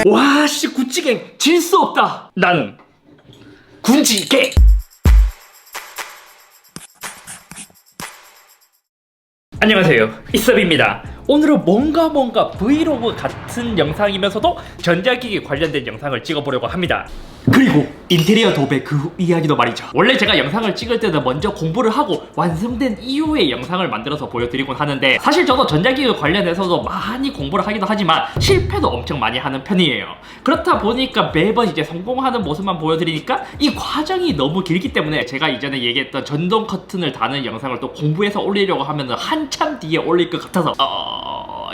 와씨 구찌갱 질 수 없다. 나는 구찌갱. 안녕하세요, 이섭입니다. 오늘은 뭔가 브이로그 같은 영상이면서도 전자기기 관련된 영상을 찍어보려고 합니다. 그리고 인테리어 도배 그 이야기도 말이죠. 원래 제가 영상을 찍을 때는 먼저 공부를 하고 완성된 이후에 영상을 만들어서 보여드리곤 하는데, 사실 저도 전자기기 관련해서도 많이 공부를 하기도 하지만 실패도 엄청 많이 하는 편이에요. 그렇다 보니까 매번 이제 성공하는 모습만 보여드리니까 이 과정이 너무 길기 때문에 제가 이전에 얘기했던 전동 커튼을 다는 영상을 또 공부해서 올리려고 하면 한참 뒤에 올릴 것 같아서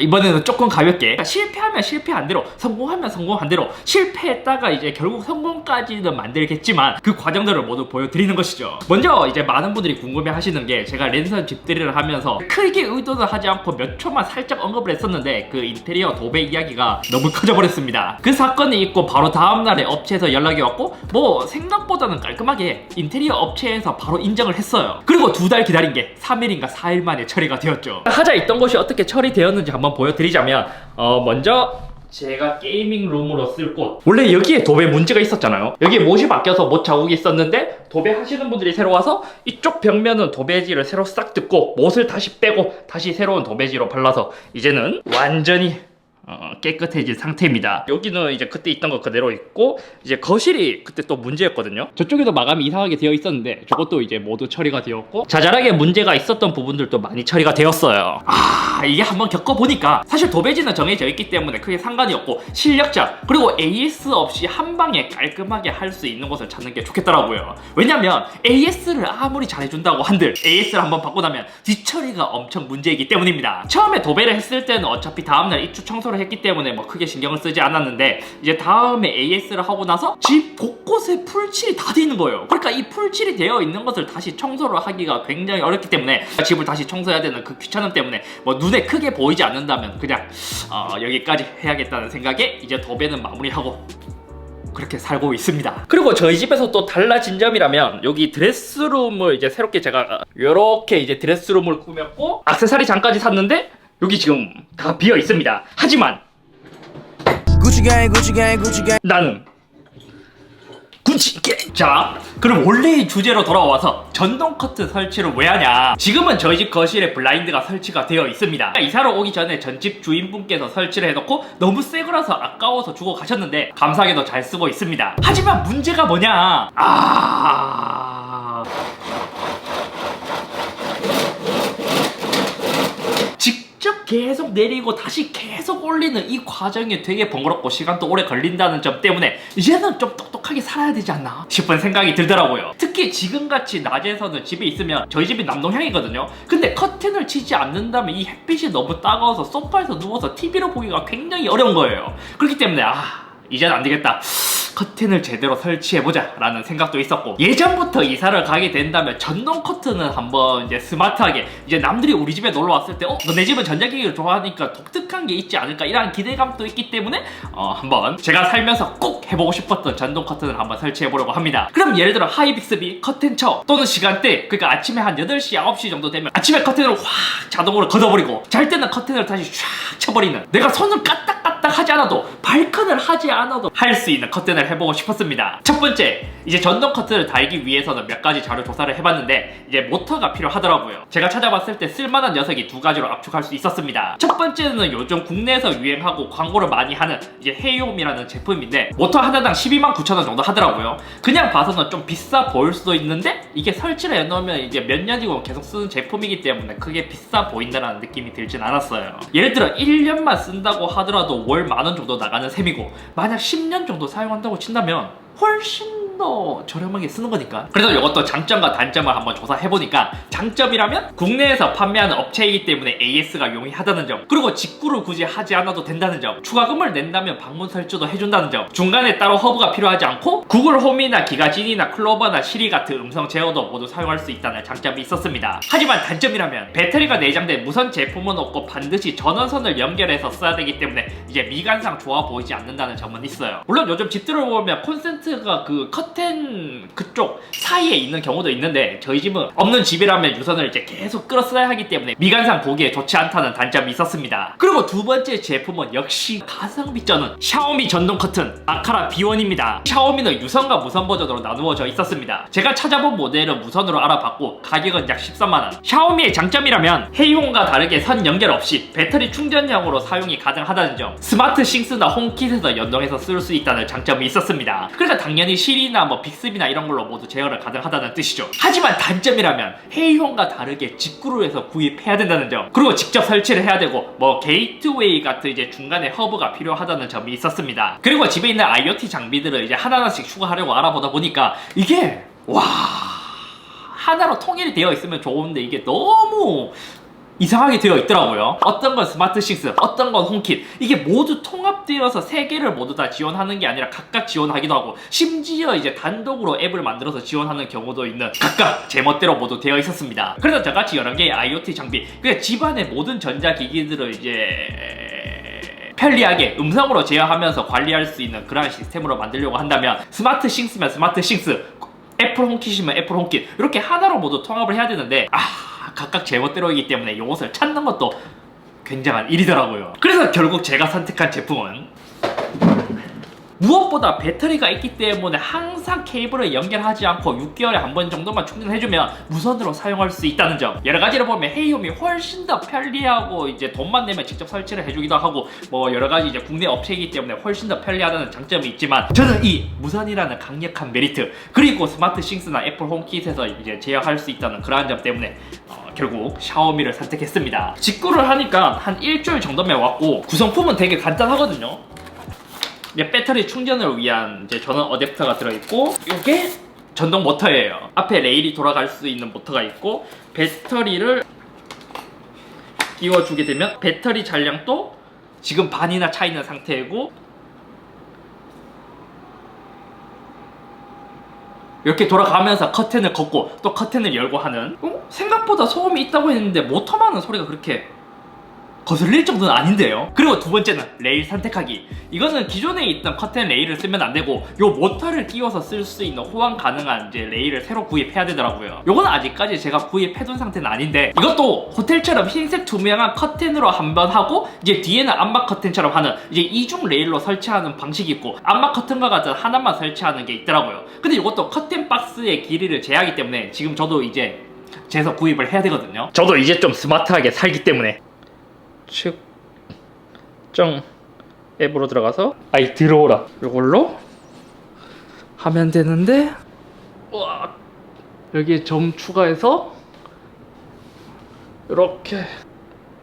이번에는 조금 가볍게, 실패하면 실패한 대로, 성공하면 성공한 대로, 실패했다가 이제 결국 성공까지는 만들겠지만 그 과정들을 모두 보여드리는 것이죠. 먼저 이제 많은 분들이 궁금해 하시는 게, 제가 랜선 집들이를 하면서 크게 의도는 하지 않고 몇 초만 살짝 언급을 했었는데 그 인테리어 도배 이야기가 너무 커져버렸습니다. 그 사건이 있고 바로 다음날에 업체에서 연락이 왔고 뭐 생각보다는 깔끔하게 인테리어 업체에서 바로 인정을 했어요. 그리고 2달 기다린 게 3일인가 4일 만에 처리가 되었죠. 하자 있던 곳이 어떻게 처리되었는지 한번 보여드리자면, 먼저 제가 게이밍 룸으로 쓸 곳, 원래 여기에 도배 문제가 있었잖아요. 여기에 못이 바뀌어서 못 자국이 있었는데 도배 하시는 분들이 새로 와서 이쪽 벽면은 도배지를 새로 싹 뜯고 못을 다시 빼고 다시 새로운 도배지로 발라서 이제는 완전히 깨끗해진 상태입니다. 여기는 이제 그때 있던 거 그대로 있고, 이제 거실이 그때 또 문제였거든요. 저쪽에도 마감이 이상하게 되어 있었는데 저것도 이제 모두 처리가 되었고, 자잘하게 문제가 있었던 부분들도 많이 처리가 되었어요. 이게 한번 겪어보니까 사실 도배지는 정해져 있기 때문에 크게 상관이 없고, 실력자 그리고 AS 없이 한 방에 깔끔하게 할 수 있는 곳을 찾는 게 좋겠더라고요. 왜냐면 AS를 아무리 잘해준다고 한들 AS를 한번 받고 나면 뒷처리가 엄청 문제이기 때문입니다. 처음에 도배를 했을 때는 어차피 다음날 입주 청소를 했기 때문에 뭐 크게 신경을 쓰지 않았는데, 이제 다음에 AS를 하고 나서 집 곳곳에 풀칠이 다 돼 있는 거예요. 그러니까 이 풀칠이 되어 있는 것을 다시 청소를 하기가 굉장히 어렵기 때문에, 집을 다시 청소해야 되는 그 귀찮음 때문에 뭐 눈에 크게 보이지 않는다면 그냥 여기까지 해야겠다는 생각에 이제 도배는 마무리하고 그렇게 살고 있습니다. 그리고 저희 집에서 또 달라진 점이라면, 여기 드레스룸을 이제 새롭게 제가 이렇게 이제 드레스룸을 꾸몄고 액세서리 장까지 샀는데 여기 지금 다 비어 있습니다. 하지만 나는 구찌갱. 자, 그럼 원래의 주제로 돌아와서 전동 커튼 설치를 왜 하냐. 지금은 저희 집 거실에 블라인드가 설치가 되어 있습니다. 이사를 오기 전에 전집 주인분께서 설치를 해놓고 너무 새 거라서 아까워서 주고 가셨는데 감사하게도 잘 쓰고 있습니다. 하지만 문제가 뭐냐, 직접 계속 내리고 다시 계속 올리는 이 과정이 되게 번거롭고 시간도 오래 걸린다는 점 때문에 이제는 좀 똑똑하게 살아야 되지 않나 싶은 생각이 들더라고요. 특히 지금같이 낮에서는 집에 있으면, 저희 집이 남동향이거든요. 근데 커튼을 치지 않는다면 이 햇빛이 너무 따가워서 소파에서 누워서 TV를 보기가 굉장히 어려운 거예요. 그렇기 때문에 이제는 안 되겠다, 커튼을 제대로 설치해보자 라는 생각도 있었고, 예전부터 이사를 가게 된다면 전동 커튼은 한번 이제 스마트하게, 이제 남들이 우리 집에 놀러 왔을 때 너 내 집은 전자기기를 좋아하니까 독특한 게 있지 않을까 이런 기대감도 있기 때문에 한번 제가 살면서 꼭 해보고 싶었던 전동 커튼을 한번 설치해보려고 합니다. 그럼 예를 들어 하이빅스비 커튼쳐 또는 시간대, 그러니까 아침에 한 8시 9시 정도 되면 아침에 커튼을 확 자동으로 걷어버리고, 잘 때는 커튼을 다시 쫙 쳐버리는, 내가 손을 까딱까딱 하지 않아도 발컨을 하지 않아도 할 수 있는 커튼을 해보고 싶었습니다. 첫 번째, 이제 전동 커튼을 달기 위해서는 몇 가지 자료 조사를 해봤는데 이제 모터가 필요하더라고요. 제가 찾아봤을 때 쓸만한 녀석이 2가지로 압축할 수 있었습니다. 첫 번째는 요즘 국내에서 유행하고 광고를 많이 하는 이제 헤이홈이라는 제품인데, 모터 하나당 129,000원 정도 하더라고요. 그냥 봐서는 좀 비싸 보일 수도 있는데, 이게 설치를 해놓으면 이제 몇 년이고 계속 쓰는 제품이기 때문에 크게 비싸 보인다는 느낌이 들진 않았어요. 예를 들어 1년만 쓴다고 하더라도 월 10,000원 정도 나가는 셈이고, 만약 10년 정도 사용한다고 친다면 훨씬 더 저렴하게 쓰는 거니까. 그래서 이것도 장점과 단점을 한번 조사해보니까, 장점이라면 국내에서 판매하는 업체이기 때문에 AS가 용이하다는 점, 그리고 직구를 굳이 하지 않아도 된다는 점, 추가금을 낸다면 방문 설치도 해준다는 점, 중간에 따로 허브가 필요하지 않고 구글 홈이나 기가진이나 클로버나 시리 같은 음성 제어도 모두 사용할 수 있다는 장점이 있었습니다. 하지만 단점이라면, 배터리가 내장된 무선 제품은 없고 반드시 전원선을 연결해서 써야 되기 때문에 이제 미관상 좋아 보이지 않는다는 점은 있어요. 물론 요즘 집들을 보면 콘센트가 그 커튼 그쪽 사이에 있는 경우도 있는데 저희 집은 없는 집이라면 유선을 이제 계속 끌어 써야 하기 때문에 미관상 보기에 좋지 않다는 단점이 있었습니다. 그리고 두 번째 제품은 역시 가성비 쩌는 샤오미 전동 커튼 아카라 B1입니다. 샤오미는 유선과 무선 버전으로 나누어져 있었습니다. 제가 찾아본 모델은 무선으로 알아봤고 가격은 약 13만원. 샤오미의 장점이라면 헤이홈과 다르게 선 연결 없이 배터리 충전용으로 사용이 가능하다는 점, 스마트 싱스나 홈킷에서 연동해서 쓸 수 있다는 장점이 있었습니다. 그래서 당연히 시리나 뭐 빅스비나 이런 걸로 모두 제어를 가능하다는 뜻이죠. 하지만 단점이라면 헤이홈과 다르게 직구로해서 구입해야 된다는 점, 그리고 직접 설치를 해야 되고 뭐 게이트웨이 같은 이제 중간에 허브가 필요하다는 점이 있었습니다. 그리고 집에 있는 IoT 장비들을 이제 하나하나씩 추가하려고 알아보다 보니까 이게 하나로 통일이 되어 있으면 좋은데 이게 너무 이상하게 되어 있더라고요. 어떤 건 스마트 싱스, 어떤 건 홈킷, 이게 모두 통합되어서 세 개를 모두 다 지원하는 게 아니라 각각 지원하기도 하고, 심지어 이제 단독으로 앱을 만들어서 지원하는 경우도 있는, 각각 제멋대로 모두 되어 있었습니다. 그래서 저같이 여러 개의 IoT 장비, 그러니까 집안의 모든 전자기기들을 이제 편리하게 음성으로 제어하면서 관리할 수 있는 그런 시스템으로 만들려고 한다면, 스마트 싱스면 스마트 싱스, 애플 홈킷이면 애플 홈킷, 이렇게 하나로 모두 통합을 해야 되는데 각각 제멋대로이기 때문에 이것을 찾는 것도 굉장한 일이더라고요. 그래서 결국 제가 선택한 제품은 무엇보다 배터리가 있기 때문에 항상 케이블을 연결하지 않고 6개월에 한 번 정도만 충전해주면 무선으로 사용할 수 있다는 점, 여러 가지를 보면 헤이홈이 훨씬 더 편리하고 이제 돈만 내면 직접 설치를 해주기도 하고 뭐 여러 가지 이제 국내 업체이기 때문에 훨씬 더 편리하다는 장점이 있지만, 저는 이 무선이라는 강력한 메리트, 그리고 스마트 싱스나 애플 홈킷에서 이제 제어할 수 있다는 그러한 점 때문에 결국 샤오미를 선택했습니다. 직구를 하니까 한 일주일 정도면 왔고, 구성품은 되게 간단하거든요. 배터리 충전을 위한 이제 전원 어댑터가 들어있고, 이게 전동 모터예요. 앞에 레일이 돌아갈 수 있는 모터가 있고, 배터리를 끼워주게 되면 배터리 잔량도 지금 반이나 차 있는 상태이고, 이렇게 돌아가면서 커튼을 걷고 또 커튼을 열고 하는, 생각보다 소음이 있다고 했는데 모터만은 소리가 그렇게 거슬릴 정도는 아닌데요. 그리고 두 번째는 레일 선택하기. 이거는 기존에 있던 커튼 레일을 쓰면 안 되고 요 모터를 끼워서 쓸 수 있는 호환 가능한 이제 레일을 새로 구입해야 되더라고요. 요건 아직까지 제가 구입해둔 상태는 아닌데, 이것도 호텔처럼 흰색 투명한 커튼으로 한번 하고 이제 뒤에는 암막 커튼처럼 하는 이제 이중 레일로 설치하는 방식이 있고, 암막 커튼과 같은 하나만 설치하는 게 있더라고요. 근데 이것도 커튼 박스의 길이를 제하기 때문에 지금 저도 이제 재서 구입을 해야 되거든요. 저도 이제 좀 스마트하게 살기 때문에 측정 앱으로 들어가서 아이 들어오라 이걸로 하면 되는데, 우와, 여기에 점 추가해서 이렇게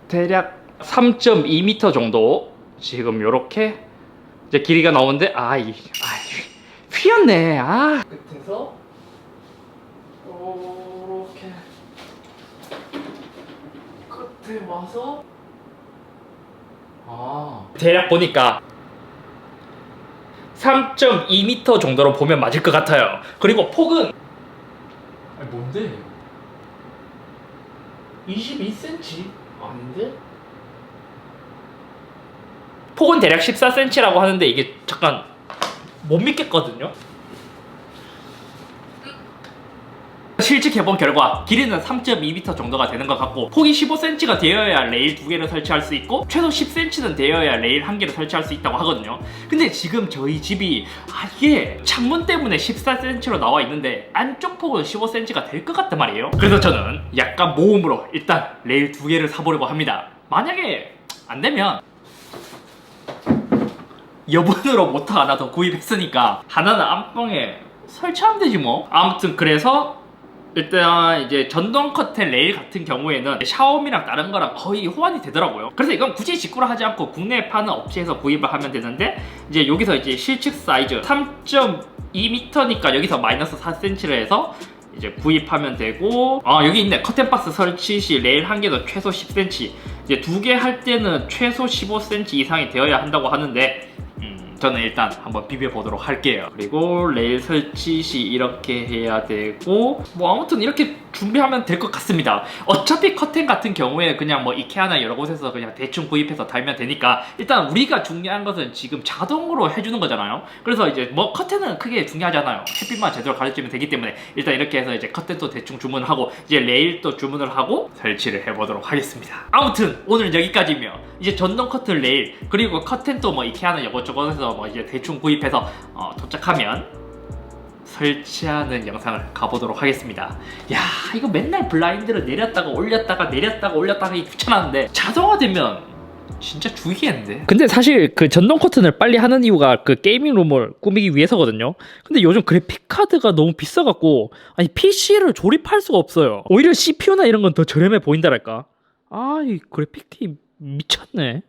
대략 3.2m 정도 지금 이렇게 이제 길이가 나오는데, 휘었네. 끝에서 이렇게 끝에 와서 대략 보니까 3.2m 정도로 보면 맞을 것 같아요. 그리고 폭은 뭔데? 22cm? 아닌데? 폭은 대략 14cm라고 하는데 이게 잠깐 못 믿겠거든요? 실측해본 결과 길이는 3.2m 정도가 되는 것 같고, 폭이 15cm가 되어야 레일 2개를 설치할 수 있고 최소 10cm는 되어야 레일 1개를 설치할 수 있다고 하거든요. 근데 지금 저희 집이 이게 창문 때문에 14cm로 나와 있는데 안쪽 폭은 15cm가 될 것 같단 말이에요. 그래서 저는 약간 모험으로 일단 레일 2개를 사보려고 합니다. 만약에 안 되면 여분으로 모터 하나 더 구입했으니까 하나는 안방에 설치하면 되지 뭐. 아무튼 그래서 일단 이제 전동 커튼 레일 같은 경우에는 샤오미랑 다른 거랑 거의 호환이 되더라고요. 그래서 이건 굳이 직구를 하지 않고 국내에 파는 업체에서 구입을 하면 되는데, 이제 여기서 이제 실측 사이즈 3.2m니까 여기서 마이너스 4cm를 해서 이제 구입하면 되고, 여기 있네. 커튼 박스 설치 시 레일 한 개도 최소 10cm, 이제 2개 할 때는 최소 15cm 이상이 되어야 한다고 하는데 저는 일단 한번 비벼보도록 할게요. 그리고 레일 설치 시 이렇게 해야 되고 뭐 아무튼 이렇게 준비하면 될 것 같습니다. 어차피 커튼 같은 경우에 그냥 뭐 이케아나 여러 곳에서 그냥 대충 구입해서 달면 되니까 일단 우리가 중요한 것은 지금 자동으로 해주는 거잖아요. 그래서 이제 뭐 커튼은 크게 중요하잖아요. 햇빛만 제대로 가려주면 되기 때문에 일단 이렇게 해서 이제 커튼도 대충 주문을 하고 이제 레일도 주문을 하고 설치를 해보도록 하겠습니다. 아무튼 오늘 여기까지며 이제 전동 커튼 레일 그리고 커튼도 뭐 이케아나 이것저것에서 뭐 이제 대충 구입해서 도착하면 설치하는 영상을 가보도록 하겠습니다. 야 이거 맨날 블라인드를 내렸다가 올렸다가 하기 귀찮았는데 자동화되면 진짜 죽이겠는데. 근데 사실 그 전동 커튼을 빨리 하는 이유가 그 게이밍 룸을 꾸미기 위해서거든요. 근데 요즘 그래픽 카드가 너무 비싸갖고 아니 PC를 조립할 수가 없어요. 오히려 CPU나 이런 건 더 저렴해 보인다랄까. 아 이 그래픽 팀 미쳤네.